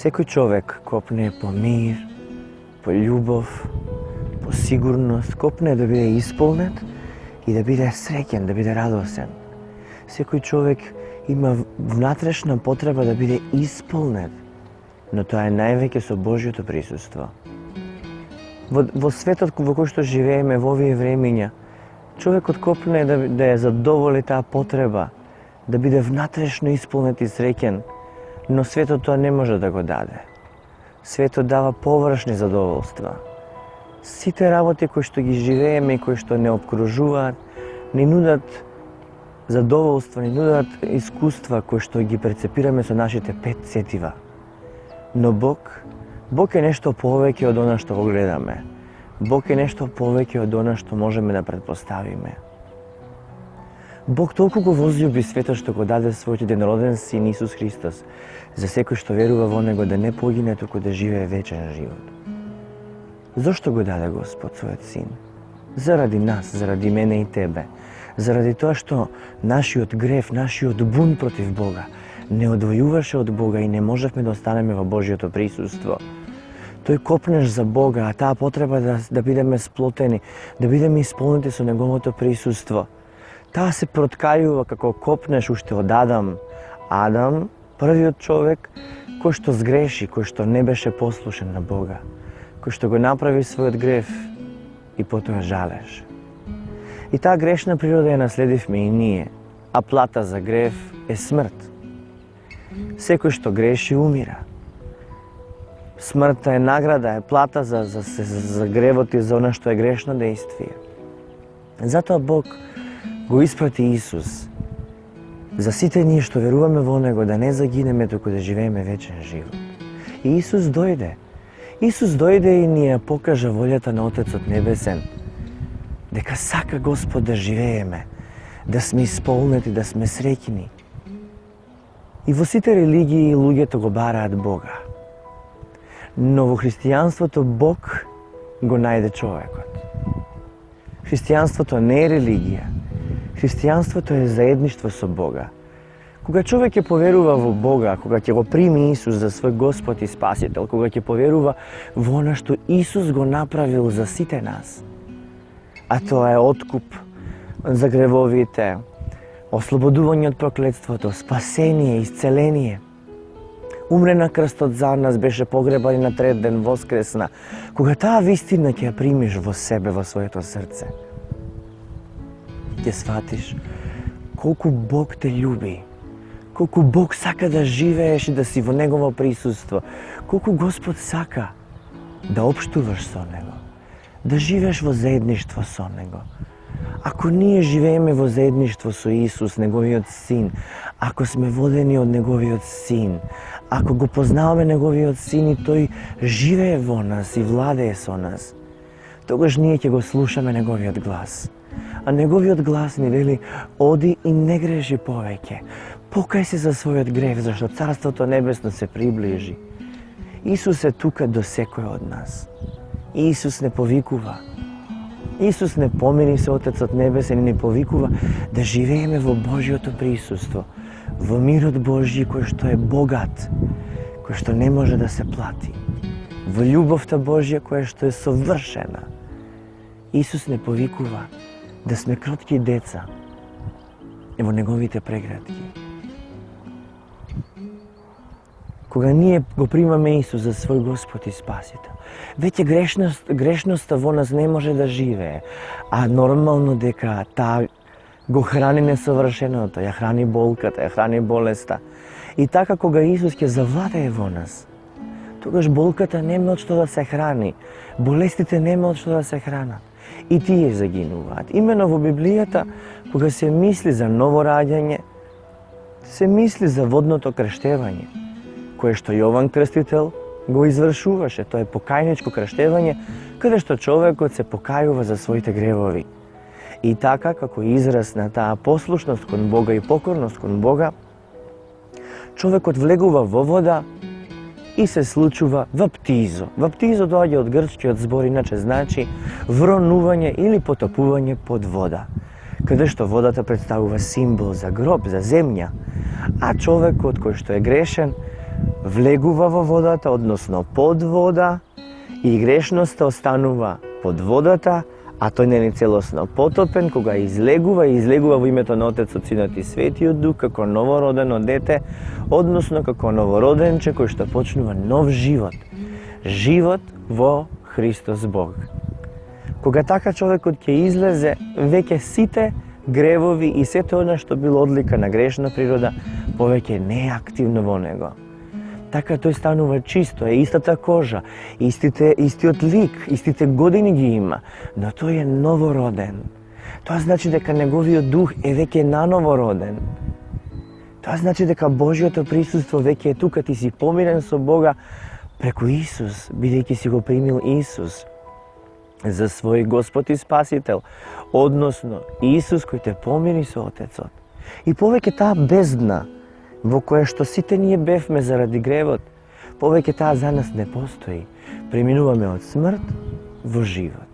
Секој човек копне по мир, по љубов, по сигурност, копне да биде исполнет и да биде среќен, да биде радосен. Секој човек има внатрешна потреба да биде исполнет, но тоа е највеќе со Божјото присуство. Во светот во кој што живееме во овие времиња, човекот копне да ја задоволи таа потреба, да биде внатрешно исполнет и среќен, но светот тоа не може да го даде. Светот дава површни задоволства. Сите работи кои што ги живееме и кои што не обкружуваат, ни нудат задоволства, ни нудат искуства кои што ги прецепираме со нашите пет сетива. Но Бог е нешто повеќе од она што го гледаме. Бог е нешто повеќе од она што можеме да претпоставиме. Бог толку го возлюби светот што го даде својот единороден син Исус Христос, за секој што верува во него да не погине, туку да живее вечен живот. Зошто го даде Господ својот син? Заради нас, заради мене и тебе. Заради тоа што нашиот грев, нашиот бунт против Бога не одвојуваше од Бога и не можевме да останеме во Божјото присуство. Тој копнеш за Бога, а таа потреба да бидеме сплотени, да бидеме исполнети со Неговото присуство, таа се проткајува како копнеш уште од Адам. Адам, првиот човек кој што сгреши, кој што не беше послушен на Бога, кој што го направи својот грев и потоа жалеш. И таа грешна природа ја наследивме и ние, а плата за грев е смрт. Секој што греши умира. Смртта е награда, е плата за гревот и за она што е грешно действие. Затоа Бог го испрати Исус за сите ние што веруваме во Него да не загинеме, туку да живееме вечен живот. И Исус дојде. Исус дојде и ни ја покажа волјата на Отецот Небесен, дека сака Господ да живееме, да сме исполнети, да сме среќни. И во сите религии луѓето го бараат Бога. Но во христијанството Бог го најде човекот. Христијанството не е религија. Христијанството е заедништво со Бога. Кога човек ќе поверува во Бога, кога ќе го прими Исус за свој Господ и Спасител, кога ќе поверува во она што Исус го направил за сите нас, а тоа е откуп за гревовите, ослободување од проклетството, спасение, исцеление. Умре на крстот за нас, беше погребан и на трет ден воскресна. Кога таа вистина ќе ја примиш во себе, во своето срце, ќе сватиш колку Бог те љуби, колку Бог сака да живееш и да си во Негово присуство, колку Господ сака да општуваш со Него, да живееш во заедништво со Него. Ако ние живееме во заедништво со Исус, Неговиот Син, ако сме водени од Неговиот Син, ако го познаваме Неговиот Син и Тој живее во нас и владее со нас, тогаш ние ќе го слушаме Неговиот глас. А Неговиот глас ни вели: оди и не греши повеќе. Покај се за својот грев, зашто Царството Небесно се приближи. Исус е тука до секој од нас. Исус не повикува. Исус не помири се Отецот Небесен и не повикува да живееме во Божјото присуство, во мирот Божји кој што е богат, кој што не може да се плати, во љубовта Божја која што е совршена. Исус не повикува да сме кротки деца во Неговите прегратки. Кога ние го примаме Исус за свој Господ и Спасител, веќе грешноста во нас не може да живее, а нормално дека таа го храни несовршеното, ја храни болката, ја храни болеста. И така кога Исус ќе завладее во нас, тогаш болката нема од што да се храни, болестите нема од што да се хранат. И тие загинуваат. Имено во Библијата, кога се мисли за ново раѓање, се мисли за водното крштевање, кое што Јован Крстител го извршуваше. Тоа е покајничко крштевање, каде што човекот се покајува за своите гревови. И така, како израз на таа послушност кон Бога и покорност кон Бога, човекот влегува во вода и се случува ваптизо. Ваптизо доаѓа од грчкиот збор, иначе значи вронување или потопување под вода, каде што водата представува символ за гроб, за земја, а човекот кој што е грешен влегува во водата, односно под вода, и грешноста останува под водата, а тој не е целосно потопен, кога излегува во името на Отецот, Синот и Светиот Дух, како новородено дете, односно како новороденче кој што почнува нов живот. Живот во Христос Бог. Кога така човекот ќе излезе, веќе сите гревови и сето она што било одлика на грешна природа, повеќе не е активно во него. Така тој станува чисто, е истата кожа, истиот лик, истите години ги има, но тој е новороден. Тоа значи дека неговиот дух е веќе наново роден. Тоа значи дека Божјото присуство веќе е тука, ти си помирен со Бога преку Исус, бидејќи си го примил Исус за свој Господ и Спасител, односно Исус кој те помири со Отецот. И повеќе таа бездна во која што сите ние бевме заради гревот, повеќе таа за нас не постои. Преминуваме од смрт во живот.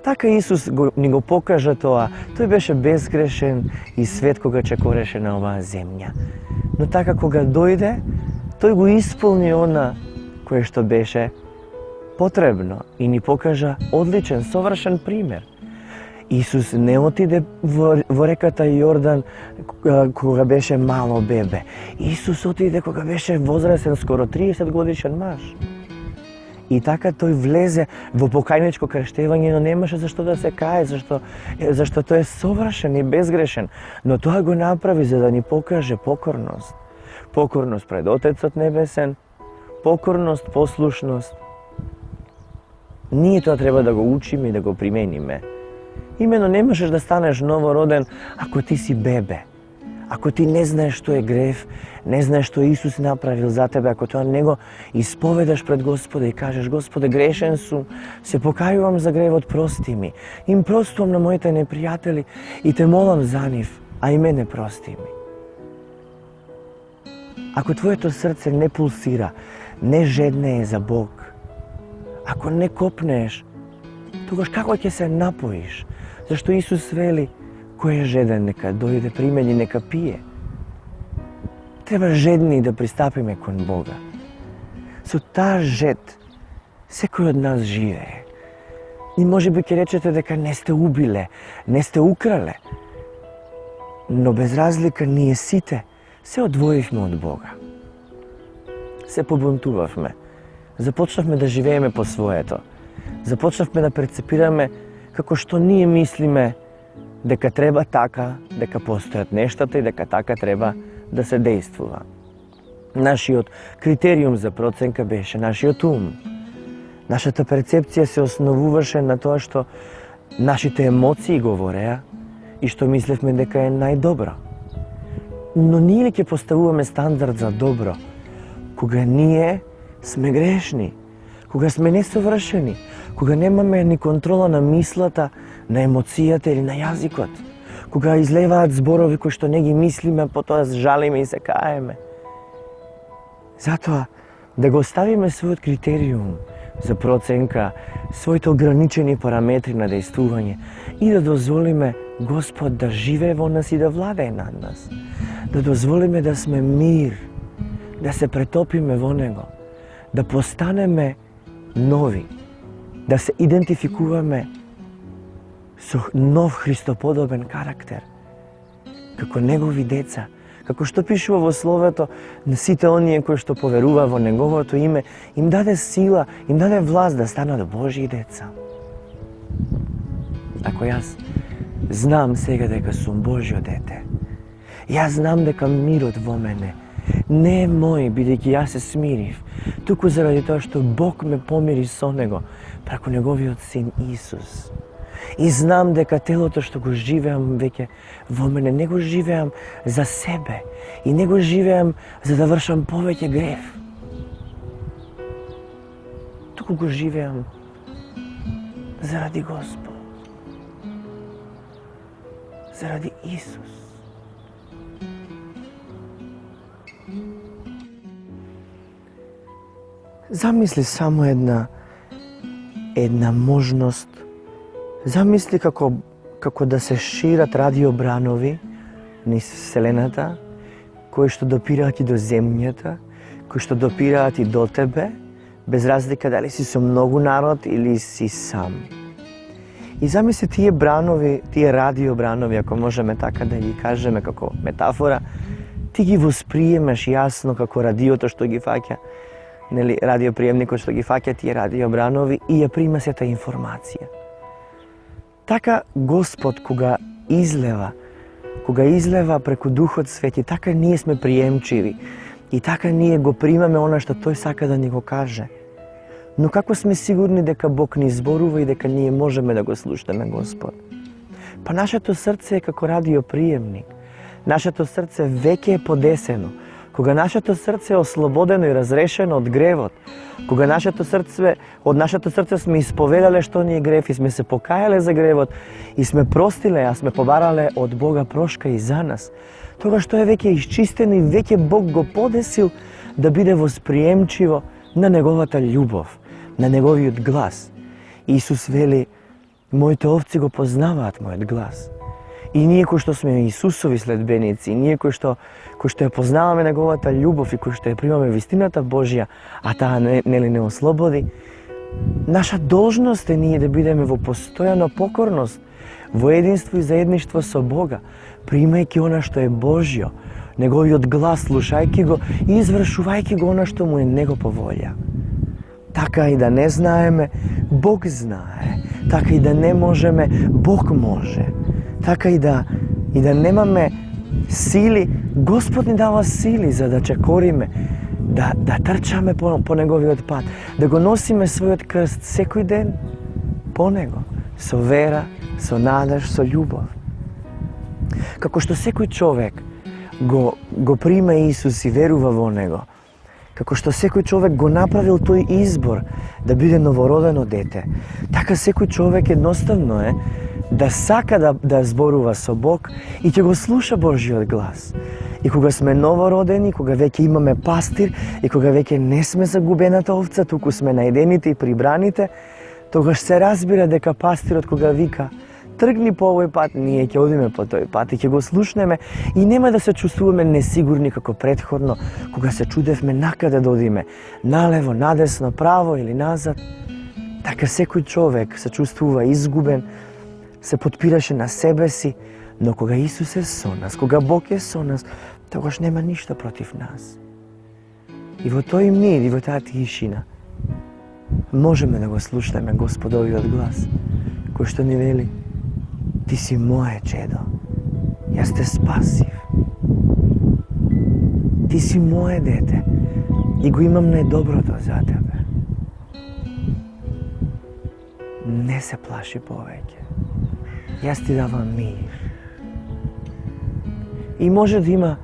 Така Исус ни го покажа тоа. Тој беше безгрешен и свет кога чекореше на оваа земја. Но така кога дојде, тој го исполни она кое што беше потребно и ни покажа одличен, совршен пример. Исус не отиде во реката Јордан кога беше мало бебе. Исус отиде кога беше возрасен, скоро 30 годишен маж. И така тој влезе во покајничко крштевање, но немаше зашто да се кае, зашто тој е совршен и безгрешен. Но тоа го направи за да ни покаже покорност. Покорност пред Отецот Небесен, покорност, послушност. Ние тоа треба да го учиме и да го примениме. Имено не можеш да станеш новороден ако ти си бебе. Ако ти не знаеш што е грев, не знаеш што Исус направил за тебе, ако тоа не го исповедаш пред Господа и кажеш: Господе, грешен сум, се покајувам за гревот, прости ми. Им простувам на моите непријатели и те молам за нив, а и мене прости ми. Ако твоето срце не пулсира, не жеднее за Бог, ако не копнеш, тогаш како ќе се напоиш? Зашто Исус вели: кој е жеден, нека дојде при мене, нека пие. Треба жедни да пристапиме кон Бога. Со таа жед секој од нас живее. И може би ќе речете дека не сте убиле, не сте украле. Но без разлика ние сите се одвоивме од Бога. Се побунтувавме. Започнавме да живееме по своето. Започнавме да прецепираме како што ние мислиме дека треба така, дека постојат нештата и дека така треба да се действува. Нашиот критериум за проценка беше нашиот ум. Нашата перцепција се основуваше на тоа што нашите емоции говореа и што мислевме дека е најдобро. Но ние ли ќе поставуваме стандард за добро кога ние сме грешни, кога сме несовршени, кога немаме ни контрола на мислата, на емоцијата или на јазикот, кога излеваат зборови кои што не ги мислиме, потоа жалиме и се каеме. Затоа да го оставиме својот критериум за проценка, своите ограничени параметри на действување и да дозволиме Господ да живее во нас и да владее над нас. Да дозволиме да сме мир, да се претопиме во Него, да постанеме нови, да се идентификуваме со нов Христоподобен карактер, како Негови деца, како што пишува во Словото, на сите оние кои што поверува во Неговото име, им даде сила, им даде власт да станат Божји деца. Ако јас знам сега дека сум Божјо дете, јас знам дека мирот во мене не е мој, бидејќи јас се смирив, туку заради тоа што Бог ме помири со Него, преку Неговиот Син Исус. И знам дека телото што го живеам веќе во мене, не го живеам за себе и не го живеам за да вршам повеќе грев. Туку го живеам заради Господ, заради Исус. Замисли само една можност. Замисли како да се шират радиобранови низ Вселената, кои што допираат и до земјата, koji što dopiraат i do tebe, bez razlika da li si su mnogo narod ili si sam. I zamisli tije branovi, tije radio branovi, ako možeme tako da ги kažeme како метафора, ти ги восприемаш јасно како радиото што ги фаќа, нели, радиоприемникот што ги фаќа тие радиобранови и ја прима сета информација. Така Господ кога излева преку Духот Свети, така ние сме приемчиви и така ние го примаме она што Тој сака да ни го каже. Но како сме сигурни дека Бог ни зборува и дека ние можеме да го слушнеме Господ? Па нашето срце е како радиоприемник. Нашето срце веќе е подесено. Кога нашето срце е ослободено и разрешено од гревот, кога од нашето срце сме исповедале што ни е грев и сме се покаяле за гревот и сме простиле, а сме побарале од Бога прошка и за нас, тога што е веќе исчистено и веќе Бог го подесил да биде восприемчиво на Неговата љубов, на Неговиот глас. Исус вели, моите овци го познаваат мојот глас. И ние кои што сме Исусови следбеници, и ние кои што ја познаваме Неговата љубов и кои што ја примаме вистината Божја, а таа нели не ослободи, наша должност е ние да бидеме во постојана покорност, во единство и заедништво со Бога, примајќи она што е Божјо, Неговиот глас, слушајќи го и извршувајќи го она што му е Него по волја. Така и да не знаеме, Бог знае. Така и да не можеме, Бог може. Така и да немаме сили, Господ ни дава сили за да чекориме, да трчаме по Неговиот пат, да го носиме својот крст секој ден по Него, со вера, со надеж, со љубов. Како што секој човек го прима Исус и верува во Него, како што секој човек го направил тој избор да биде новородено дете, така секој човек едноставно е да сака да зборува со Бог и ќе го слуша Божјиот глас. И кога сме новородени, кога веќе имаме пастир и кога веќе не сме загубената овца, туку сме најдените и прибраните, тогаш се разбира дека пастирот кога вика тргни по овој пат, ние ќе одиме по тој пат и ќе го слушнеме и нема да се чувствуваме несигурни како претходно, кога се чудевме накаде да одиме, налево, надесно, право или назад. Така секој човек се чувствува изгубен, се подпираше на себе си, но кога Исус е со нас, кога Бог е со нас, тогаш нема ништо против нас. И во тој мир, и во таа тишина, можеме да го слушнеме Господовиот глас, кој што ни вели, ти си моје чедо, јас те спасив. Ти си моје дете и го имам најдоброто за тебе. Не се плаши повеќе. Јас ти давам мир. И може да има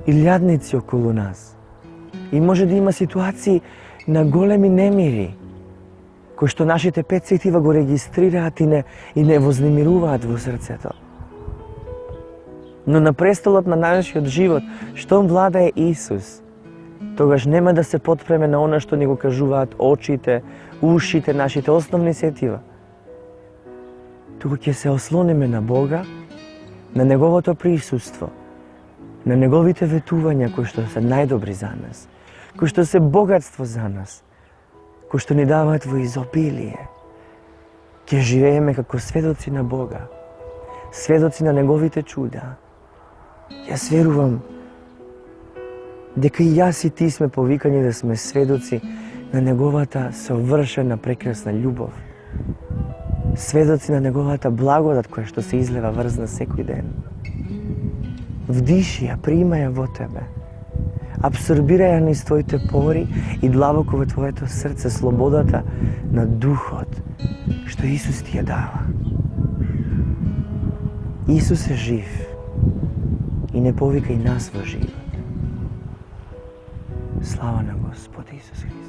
илјадници околу нас. И може да има ситуации на големи немири, кои што нашите пет сетива го регистрираат и не вознемируваат во срцето. Но на престолот на нашиот живот, штом владае Исус, тогаш нема да се потпреме на она што ни го кажуваат очите, ушите, нашите основни сетива. Туку ќе се ослониме на Бога, на Неговото присуство, на Неговите ветувања кои што се најдобри за нас, кои што се богатство за нас, кои што ни даваат во изобилие. Ќе живееме како сведоци на Бога, сведоци на Неговите чуда. Јас верувам дека и јас и ти сме повикани да сме сведоци на Неговата совршена прекрасна љубов, сведоци на Неговата благодат која што се излева врз нас секој ден. Вдиши ја, прима ја во тебе. Абсорбирај ја низ твоите пори и длабоко во твоето срце слободата на Духот, што Исус ти ја дава. Исус е жив и не повика и нас во живот. Слава на Господ Исус Христос.